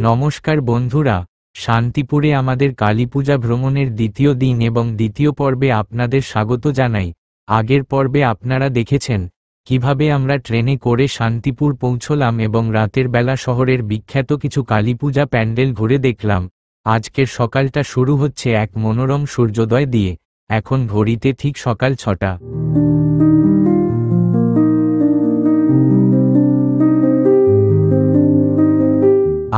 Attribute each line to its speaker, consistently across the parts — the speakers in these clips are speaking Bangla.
Speaker 1: নমস্কার বন্ধুরা, শান্তিপুরে আমাদের কালীপূজা ভ্রমণের দ্বিতীয় দিন এবং দ্বিতীয় পর্বে আপনাদের স্বাগত জানাই। আগের পর্বে আপনারা দেখেছেন কিভাবে আমরা ট্রেনে করে শান্তিপুর পৌঁছলাম এবং রাতের বেলা শহরের বিখ্যাত কিছু কালীপূজা প্যান্ডেল ঘুরে দেখলাম। আজকের সকালটা শুরু হচ্ছে এক মনোরম সূর্যোদয় দিয়ে। এখন ঘড়িতে ঠিক সকাল 6টা।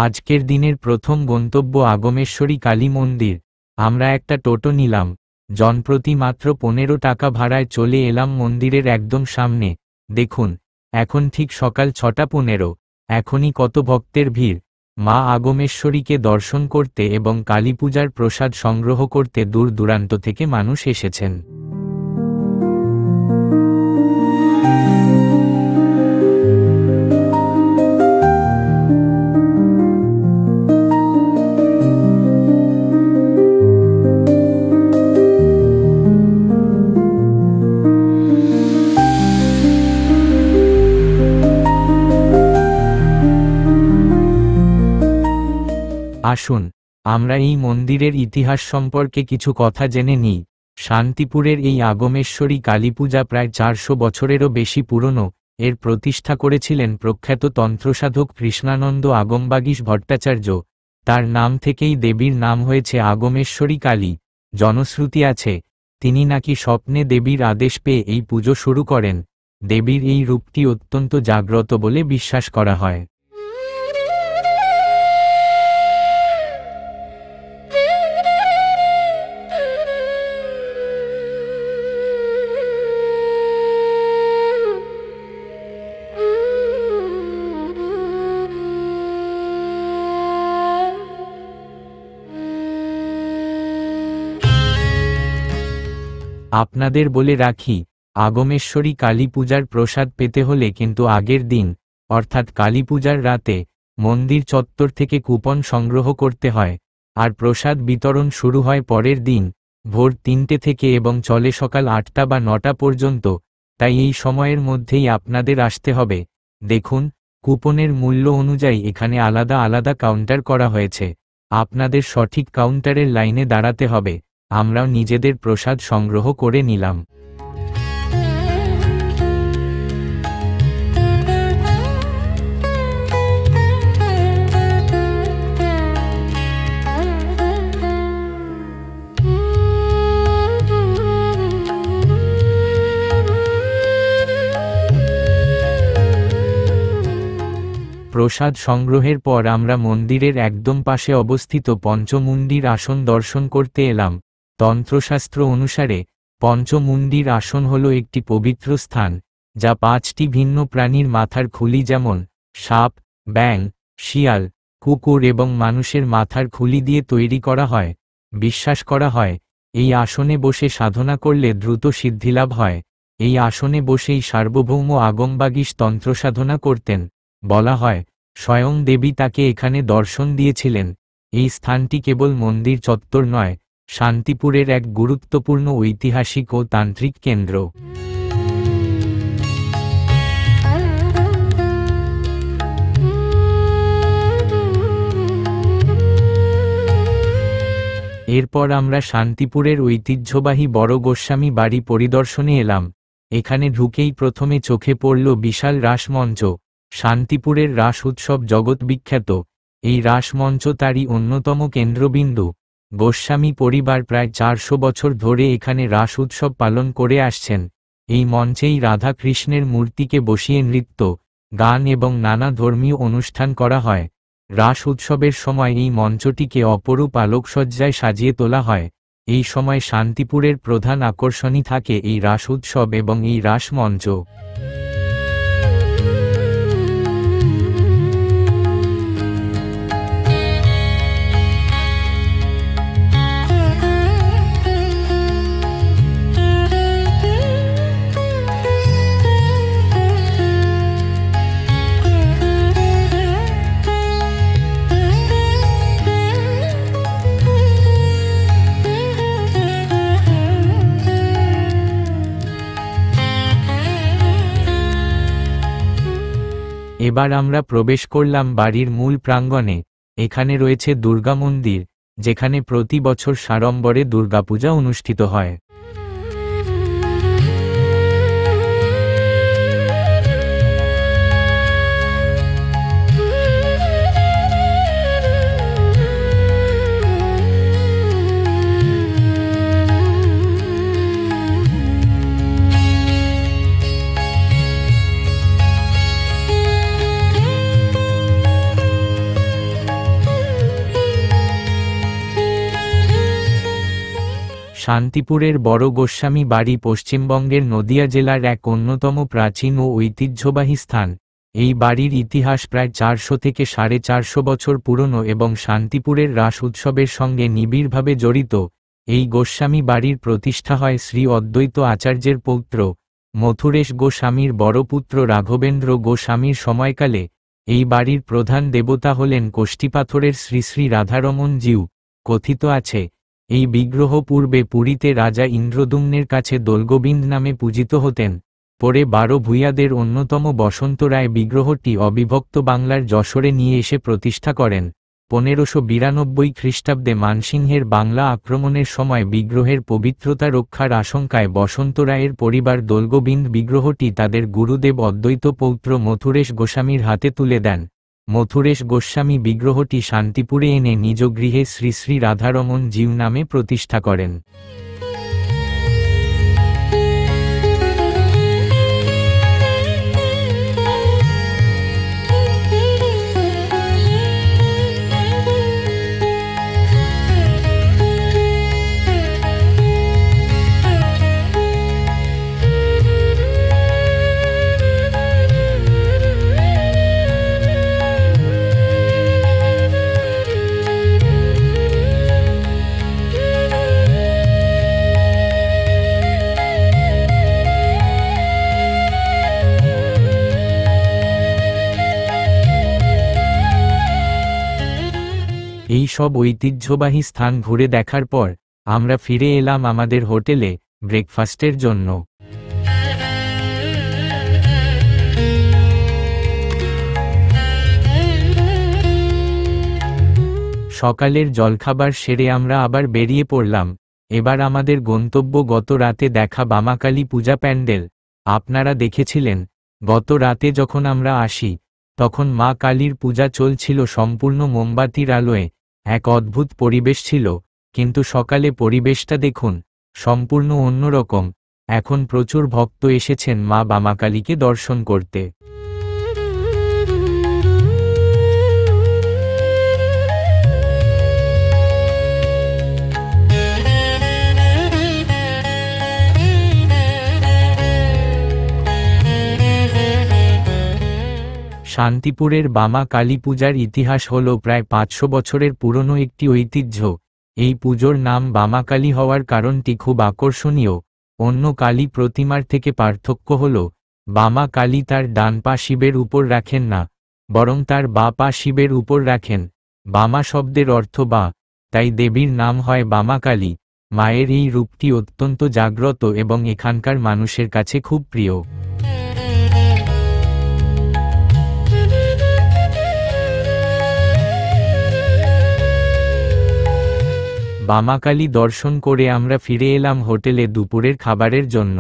Speaker 1: আজকের দিনের প্রথম গন্তব্য আগমেশ্বরী কালী মন্দির। আমরা একটা টোটো নিলাম। জনপ্রতি মাত্র 15 টাকা ভাড়ায় চলে এলাম মন্দিরের একদম সামনে। দেখুন, এখন ঠিক সকাল 6:15। এখনই কত ভক্তের ভিড়। মা আগমেশ্বরীকে দর্শন করতে এবং কালীপূজার প্রসাদ সংগ্রহ করতে দূর দূরান্ত থেকে মানুষ এসেছেন। আসুন, আমরা এই মন্দিরের ইতিহাস সম্পর্কে কিছু কথা জেনে নিই। শান্তিপুরের এই আগমেশ্বরী কালীপূজা প্রায় 400 বছরেরও বেশি পুরনো। এর প্রতিষ্ঠা করেছিলেন প্রখ্যাত তন্ত্রসাধক কৃষ্ণানন্দ আগমবাগীশ ভট্টাচার্য। তার নাম থেকেই দেবীর নাম হয়েছে আগমেশ্বরী কালী। জনশ্রুতি আছে, তিনি নাকি স্বপ্নে দেবীর আদেশ পেয়ে এই পুজো শুরু করেন। দেবীর এই রূপটি অত্যন্ত জাগ্রত বলে বিশ্বাস করা হয়। আপনাদের বলে রাখি, আগমেশ্বরী কালী পূজার প্রসাদ পেতে হলে কিন্তু আগের দিন, অর্থাৎ কালী পূজার রাতে, মন্দির চত্বর থেকে কুপন সংগ্রহ করতে হয়। আর প্রসাদ বিতরণ শুরু হয় পরের দিন ভোর 3টে থেকে এবং চলে সকাল 8টা বা 9টা পর্যন্ত। তাই এই সময়ের মধ্যেই আপনাদের আসতে হবে। দেখুন, কুপনের মূল্য অনুযায়ী এখানে আলাদা আলাদা কাউন্টার করা হয়েছে। আপনাদের সঠিক কাউন্টারের লাইনে দাঁড়াতে হবে। আমরাও নিজেদের প্রসাদ সংগ্রহ করে নিলাম। প্রসাদ সংগ্রহের পর আমরা মন্দিরের একদম পাশে অবস্থিত পঞ্চমুণ্ডির আসন দর্শন করতে এলাম। তন্ত্রশাস্ত্র অনুসারে পঞ্চমুণ্ডির আসন হল একটি পবিত্র স্থান, যা 5টি ভিন্ন প্রাণীর মাথার খুলি যেমন সাপ, ব্যাঙ, শিয়াল, কুকুর এবং মানুষের মাথার খুলি দিয়ে তৈরি করা হয়। বিশ্বাস করা হয়, এই আসনে বসে সাধনা করলে দ্রুত সিদ্ধিলাভ হয়। এই আসনে বসেই সার্বভৌম আগমবাগীশ তন্ত্রসাধনা করতেন। বলা হয়, স্বয়ং দেবী তাকে এখানে দর্শন দিয়েছিলেন। এই স্থানটি কেবল মন্দির চত্বর নয়, শান্তিপুরের এক গুরুত্বপূর্ণ ঐতিহাসিক ও তান্ত্রিক কেন্দ্র। এরপর আমরা শান্তিপুরের ঐতিহ্যবাহী বড় গোস্বামী বাড়ি পরিদর্শনে এলাম। এখানে ঢুকেই প্রথমে চোখে পড়ল বিশাল রাসমঞ্চ। শান্তিপুরের রাস উৎসব জগৎ বিখ্যাত। এই রাসমঞ্চ তারই অন্যতম কেন্দ্রবিন্দু। গোস্বামী পরিবার প্রায় 400 বছর ধরে এখানে রাস উৎসব পালন করে আসছেন। এই মঞ্চেই রাধা কৃষ্ণের মূর্তিকে বসিয়ে নৃত্য, গান এবং নানা ধর্মীয় অনুষ্ঠান করা হয়। রাস উৎসবের সময় এই মঞ্চটিকে অপরূপ আলোকসজ্জায় সাজিয়ে তোলা হয়। এই সময় শান্তিপুরের প্রধান আকর্ষণই থাকে এই রাস উৎসব এবং এই রাস মঞ্চ। এবার আমরা প্রবেশ করলাম বাড়ির মূল প্রাঙ্গণে। এখানে রয়েছে দুর্গা মন্দির, যেখানে প্রতি বছর সাড়ম্বরে দুর্গাপূজা অনুষ্ঠিত হয়। শান্তিপুরের বড় গোস্বামী বাড়ি পশ্চিমবঙ্গের নদিয়া জেলার এক অন্যতম প্রাচীন ও ঐতিহ্যবাহী স্থান। এই বাড়ির ইতিহাস প্রায় 400 থেকে 450 বছর পুরনো এবং শান্তিপুরের রাস উৎসবের সঙ্গে নিবিড়ভাবে জড়িত। এই গোস্বামী বাড়ির প্রতিষ্ঠা হয় শ্রী অদ্বৈত আচার্যের পৌত্র মথুরেশ গোস্বামীর বড় পুত্র রাঘবেন্দ্র গোস্বামীর সময়কালে। এই বাড়ির প্রধান দেবতা হলেন কোষ্ঠীপাথরের শ্রী শ্রী রাধারমণ জিউ। কথিত আছে, এই বিগ্রহ পূর্বে পুরীতে রাজা ইন্দ্রদ্যুম্নের কাছে দোলগোবিন্দ নামে পূজিত হতেন। পরে 12 ভূঁইয়াদের অন্যতম বসন্ত রায় বিগ্রহটি অবিভক্ত বাংলার যশোরে নিয়ে এসে প্রতিষ্ঠা করেন। 1592 খ্রিস্টাব্দে মানসিংহের বাংলা আক্রমণের সময় বিগ্রহের পবিত্রতা রক্ষার আশঙ্কায় বসন্ত রায়ের পরিবার দোলগোবিন্দ বিগ্রহটি তাদের গুরুদেব অদ্বৈত পৌত্র মথুরেশ গোস্বামীর হাতে তুলে দেন। মথুরেশ গোস্বামী বিগ্রহটি শান্তিপুরে এনে নিজ গৃহে শ্রী শ্রী রাধারমণ জিউ নামে প্রতিষ্ঠা করেন। এই সব ঐতিহ্যবাহী স্থান ঘুরে দেখার পর আমরা ফিরে এলাম আমাদের হোটেলে ব্রেকফাস্টের জন্য। সকালের জলখাবার সেরে আমরা আবার বেরিয়ে পড়লাম। এবার আমাদের গন্তব্য গত রাতে দেখা বামাকালী পূজা প্যান্ডেল। আপনারা দেখেছিলেন, গত রাতে যখন আমরা আসি তখন মা কালীর পূজা চলছিল সম্পূর্ণ মোমবাতির আলোয়। এক অদ্ভুত পরিবেশ ছিল, কিন্তু সকালে পরিবেশটা দেখুন, সম্পূর্ণ অন্যরকম। এখন প্রচুর ভক্ত এসেছেন মা বামাকালীকে দর্শন করতে। শান্তিপুরের বামা কালী পূজার ইতিহাস হল প্রায় 500 বছরের পুরনো একটি ঐতিহ্য। এই পুজোর নাম বামাকালী হওয়ার কারণটি খুব আকর্ষণীয়। অন্য কালী প্রতিমার থেকে পার্থক্য হল, বামা কালী তার ডান পা শিবের উপর রাখেন না, বরং তার বা পা শিবের উপর রাখেন। বামা শব্দের অর্থ বা, তাই দেবীর নাম হয় বামা কালী। মায়ের এই রূপটি অত্যন্ত জাগ্রত এবং এখানকার মানুষের কাছে খুব প্রিয়। বামাকালী দর্শন করে আমরা ফিরে এলাম হোটেলে দুপুরের খাবারের জন্য।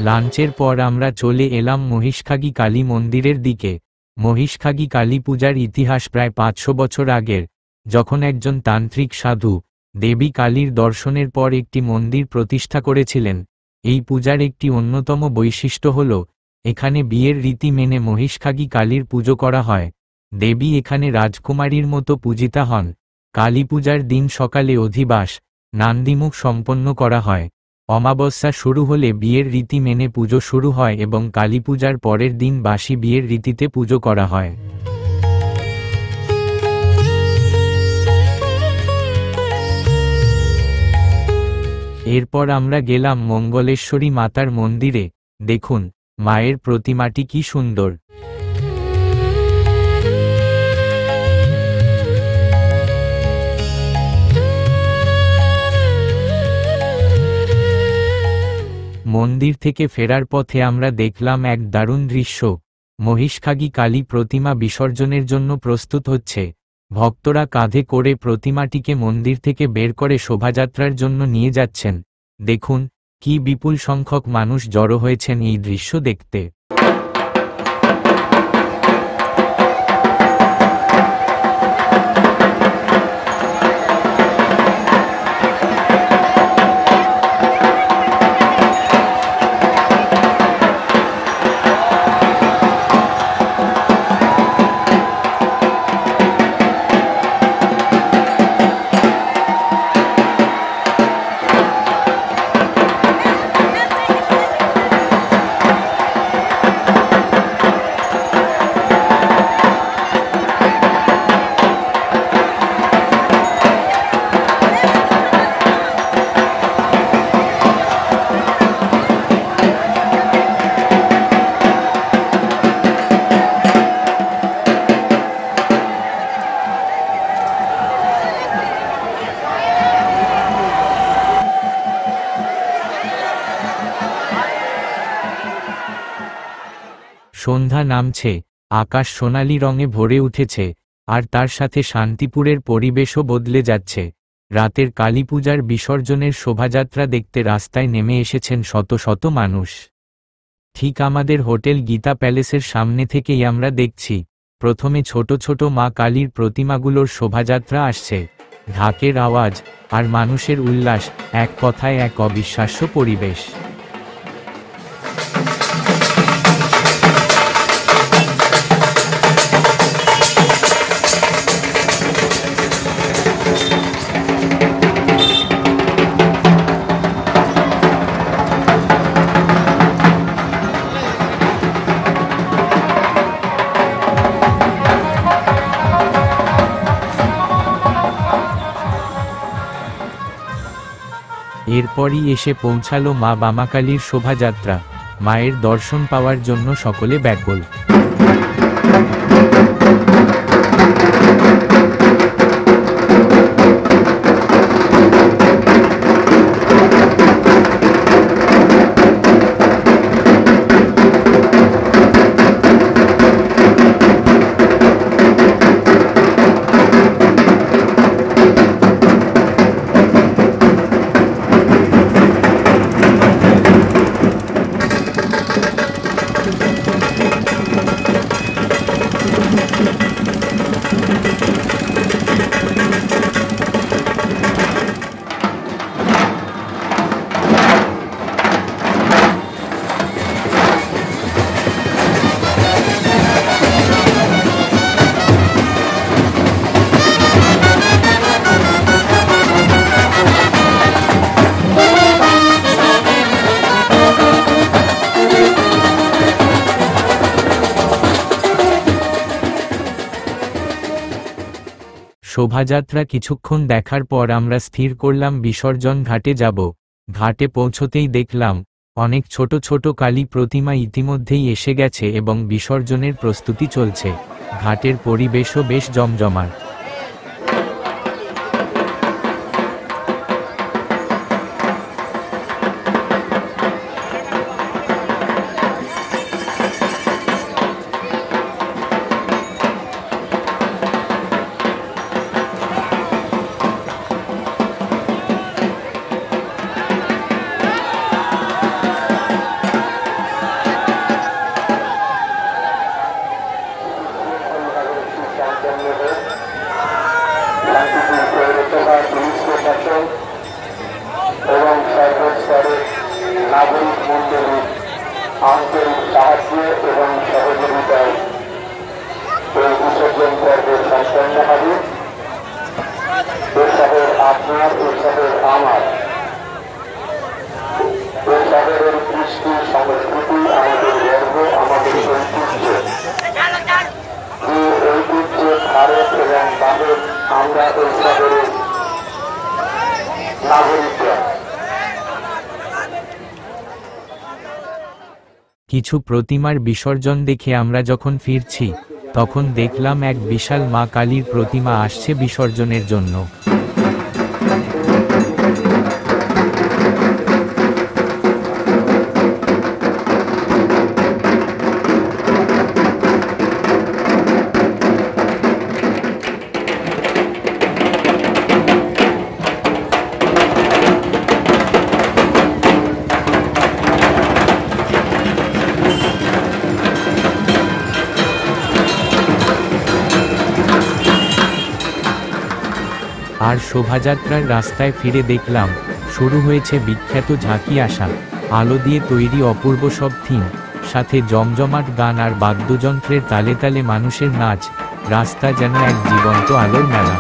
Speaker 1: লাঞ্চের পর আমরা চলে এলাম মহিষখাগী কালী মন্দিরের দিকে। মহিষখাগী কালী পূজার ইতিহাস প্রায় 500 বছর আগের, যখন একজন তান্ত্রিক সাধু দেবী কালীর দর্শনের পর একটি মন্দির প্রতিষ্ঠা করেছিলেন। এই পূজার একটি অন্যতম বৈশিষ্ট্য হল, এখানে বিয়ের রীতি মেনে মহিষখাগী কালীর পুজো করা হয়। দেবী এখানে রাজকুমারীর মতো পূজিতা হন। কালী পূজার দিন সকালে অধিবাস নান্দিমুখ সম্পন্ন করা হয়। অমাবস্যা শুরু হলে বিয়ের রীতি মেনে পুজো শুরু হয় এবং কালী পূজার পরের দিন বাসি বিয়ের রীতিতে পুজো করা হয়। এরপর আমরা গেলাম মঙ্গলেশ্বরী মাতার মন্দিরে। দেখুন, মায়ের প্রতিমাটি কি সুন্দর! মন্দির থেকে ফেরার পথে আমরা দেখলাম এক দারুণ দৃশ্য। মহিষখাগী কালী প্রতিমা বিসর্জনের জন্য প্রস্তুত হচ্ছে। ভক্তরা কাঁধে করে প্রতিমাটিকে মন্দির থেকে বের করে শোভাযাত্রার জন্য নিয়ে যাচ্ছেন। দেখুন, কি বিপুল সংখ্যক মানুষ জড়ো হয়েছেন এই দৃশ্য দেখতে। সন্ধ্যা নামছে, আকাশ সোনালি রঙে ভরে উঠেছে, আর তার সাথে শান্তিপুরের পরিবেশও বদলে যাচ্ছে। রাতের কালীপূজার বিসর্জনের শোভাযাত্রা দেখতে রাস্তায় নেমে এসেছেন শত শত মানুষ। ঠিক আমাদের হোটেল গীতা প্যালেসের সামনে থেকেই আমরা দেখছি, প্রথমে ছোট ছোট মা কালীর প্রতিমাগুলোর শোভাযাত্রা আসছে। ঢাকের আওয়াজ আর মানুষের উল্লাস, এক কথায় এক অবিশ্বাস্য পরিবেশ। এরপরই এসে পৌঁছালো মা বামাকালীর শোভাযাত্রা। মায়ের দর্শন পাওয়ার জন্য সকলে ব্যাকুল। শোভাযাত্রা কিছুক্ষণ দেখার পর আমরা স্থির করলাম বিসর্জন ঘাটে যাব। ঘাটে পৌঁছতেই দেখলাম অনেক ছোট ছোট কালী প্রতিমা ইতিমধ্যেই এসে গেছে এবং বিসর্জনের প্রস্তুতি চলছে। ঘাটের পরিবেশও বেশ জমজমাট।
Speaker 2: এবং সর্বস্তরের নাগরিক মণ্ডলীর আন্তরিক সাহায্য এবং সহযোগিতায় এই বিসর্জন পর্ব সম্পন্ন হবে। এ শহর আপনার, এ শহর আমার, এ শহরের কৃষ্টি সংস্কৃতি আমাদের গর্ব, আমাদের ঐতিহ্য। যে ঐতিহ্যে ভারত এবং ভারত আমরা এই শহরের নাগরিকরা।
Speaker 1: কিছু প্রতিমার বিসর্জন দেখে আমরা যখন ফিরছি তখন দেখলাম এক বিশাল মা কালীর প্রতিমা আসছে বিসর্জনের জন্য। আর শোভাযাত্রার রাস্তায় ফিরে দেখলাম শুরু হয়েছে বিখ্যাত ঝাঁকি আসা, আলো দিয়ে তৈরি অপূর্ব সব থিম, সাথে জমজমাট গান আর বাদ্যযন্ত্রের তালে তালে মানুষের নাচ। রাস্তা যেন এক জীবন্ত আলোর মেলা।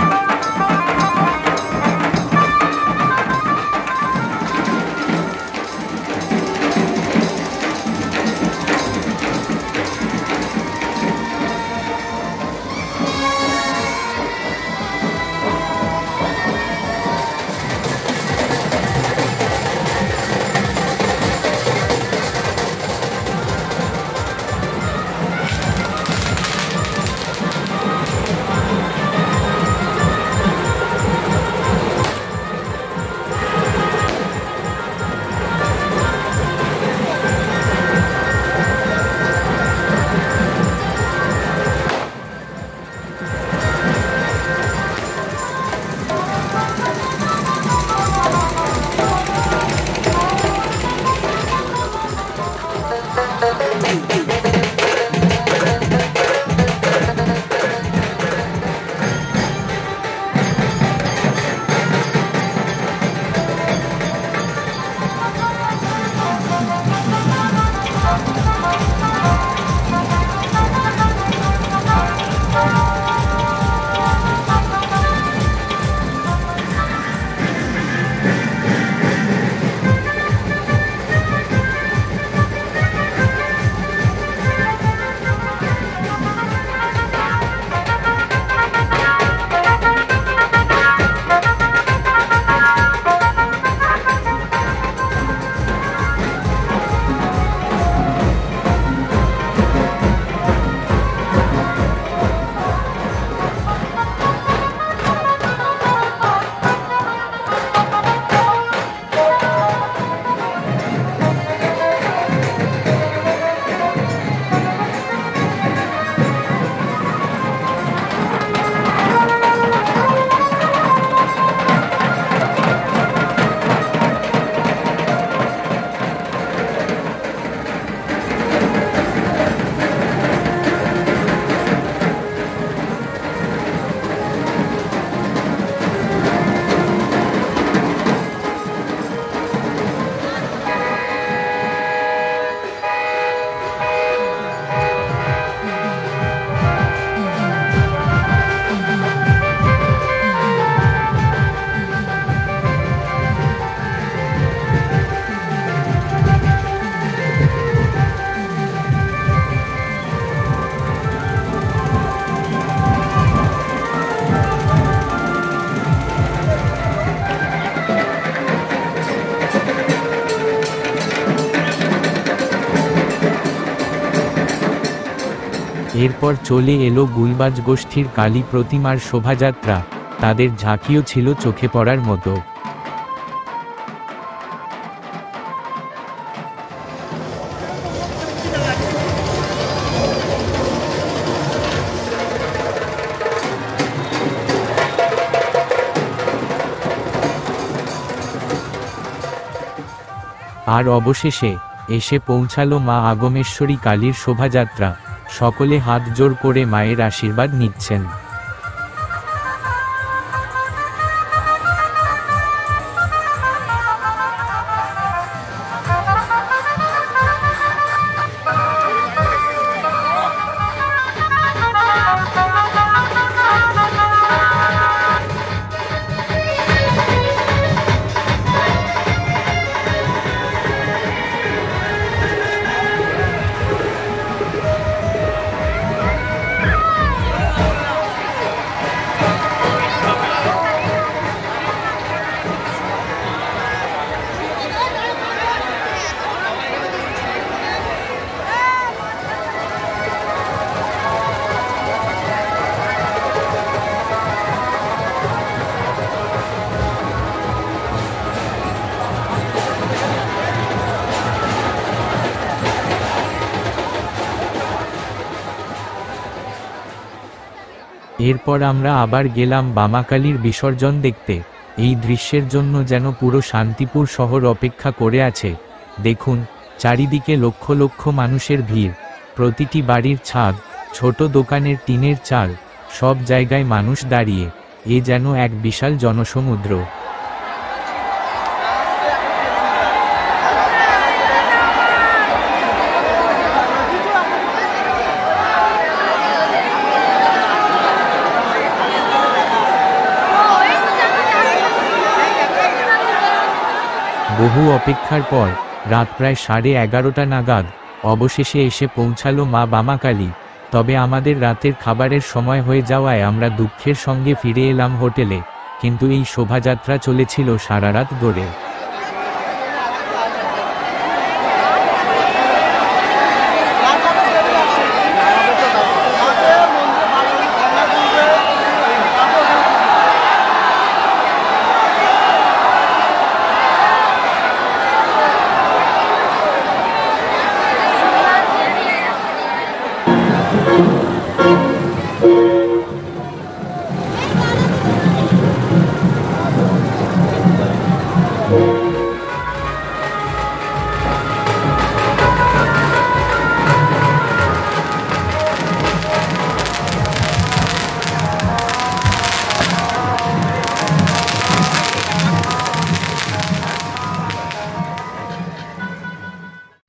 Speaker 1: এরপর চলে এলো গুলবাজ গোষ্ঠীর কালী প্রতিমার শোভাযাত্রা। তাদের ঝাঁকিও ছিল চোখে পড়ার মতো। আর অবশেষে এসে পৌঁছালো মা আগমেশ্বরী কালীর শোভাযাত্রা। সকলে হাত জোড় করে মায়ের আশীর্বাদ নিচ্ছেন। এরপর আমরা আবার গেলাম বামাকালীর বিসর্জন দেখতে। এই দৃশ্যের জন্য যেন পুরো শান্তিপুর শহর অপেক্ষা করে আছে। দেখুন, চারিদিকে লক্ষ লক্ষ মানুষের ভিড়, প্রতিটি বাড়ির ছাদ, ছোট দোকানের টিনের চাল, সব জায়গায় মানুষ দাঁড়িয়ে। এ যেন এক বিশাল জনসমুদ্র। বহু অপেক্ষার পর রাত প্রায় 11:30 নাগাদ অবশেষে এসে পৌঁছালো মা বামাকালী। তবে আমাদের রাতের খাবারের সময় হয়ে যাওয়ায় আমরা দুঃখের সঙ্গে ফিরে এলাম হোটেলে, কিন্তু এই শোভাযাত্রা চলেছিল সারা রাত ধরে।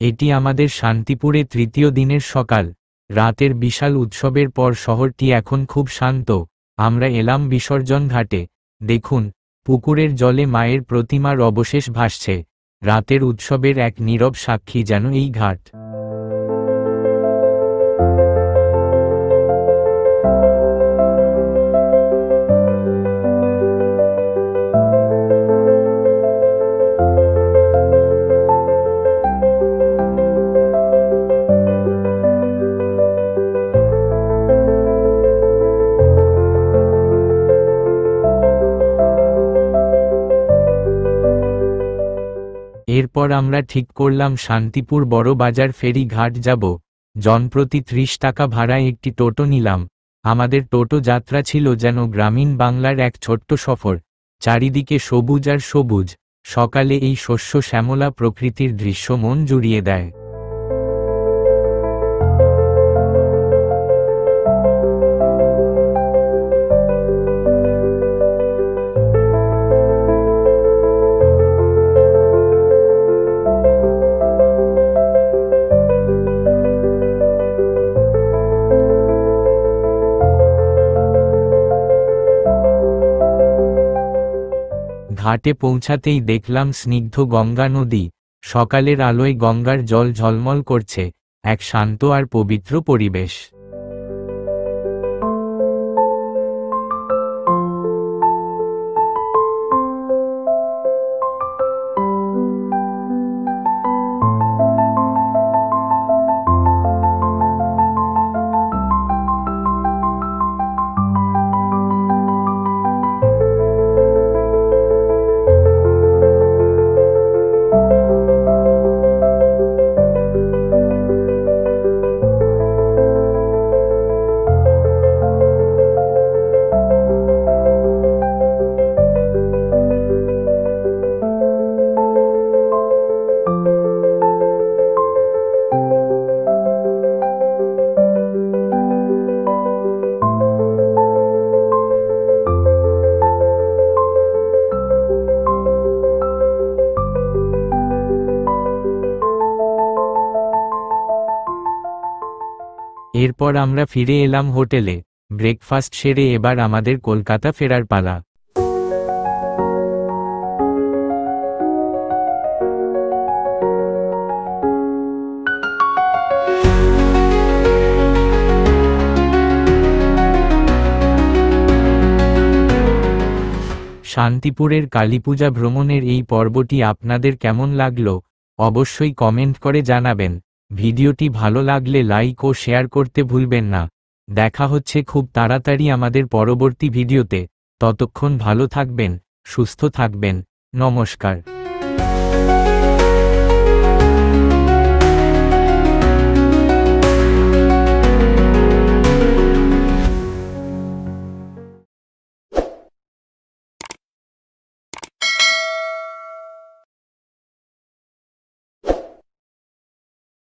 Speaker 1: এটি আমাদের শান্তিপুরে তৃতীয় দিনের সকাল। রাতের বিশাল উৎসবের পর শহরটি এখন খুব শান্ত। আমরা এলাম বিসর্জন ঘাটে। দেখুন, পুকুরের জলে মায়ের প্রতিমার অবশেষ ভাসছে। রাতের উৎসবের এক নীরব সাক্ষী যেন এই ঘাট। এরপর আমরা ঠিক করলাম শান্তিপুর বড় বাজার ফেরি ঘাট যাব। জনপ্রতি 30 টাকা ভাড়ায় একটি টোটো নিলাম। আমাদের টোটো যাত্রা ছিল যেন গ্রামীণ বাংলার এক ছোট্ট সফর। চারিদিকে সবুজ আর সবুজ। সকালে এই শস্য শ্যামলা প্রকৃতির দৃশ্য মন জুড়িয়ে দেয়। ঘাটে পৌঁছাতেই দেখলাম স্নিগ্ধ গঙ্গা নদী। সকালের আলোয় গঙ্গার জল ঝলমল করছে, এক শান্ত আর পবিত্র পরিবেশ। এরপর আমরা ফিরে এলাম হোটেলে। ব্রেকফাস্ট সেরে এবার আমাদের কলকাতা ফেরার পালা। শান্তিপুরের কালীপূজা ভ্রমণের এই পর্বটি আপনাদের কেমন লাগলো অবশ্যই কমেন্ট করে জানাবেন। ভিডিওটি ভালো লাগলে লাইক ও শেয়ার করতে ভুলবেন না। দেখা হচ্ছে খুব তাড়াতাড়ি আমাদের পরবর্তী ভিডিওতে। ততক্ষণ ভালো থাকবেন, সুস্থ থাকবেন। নমস্কার।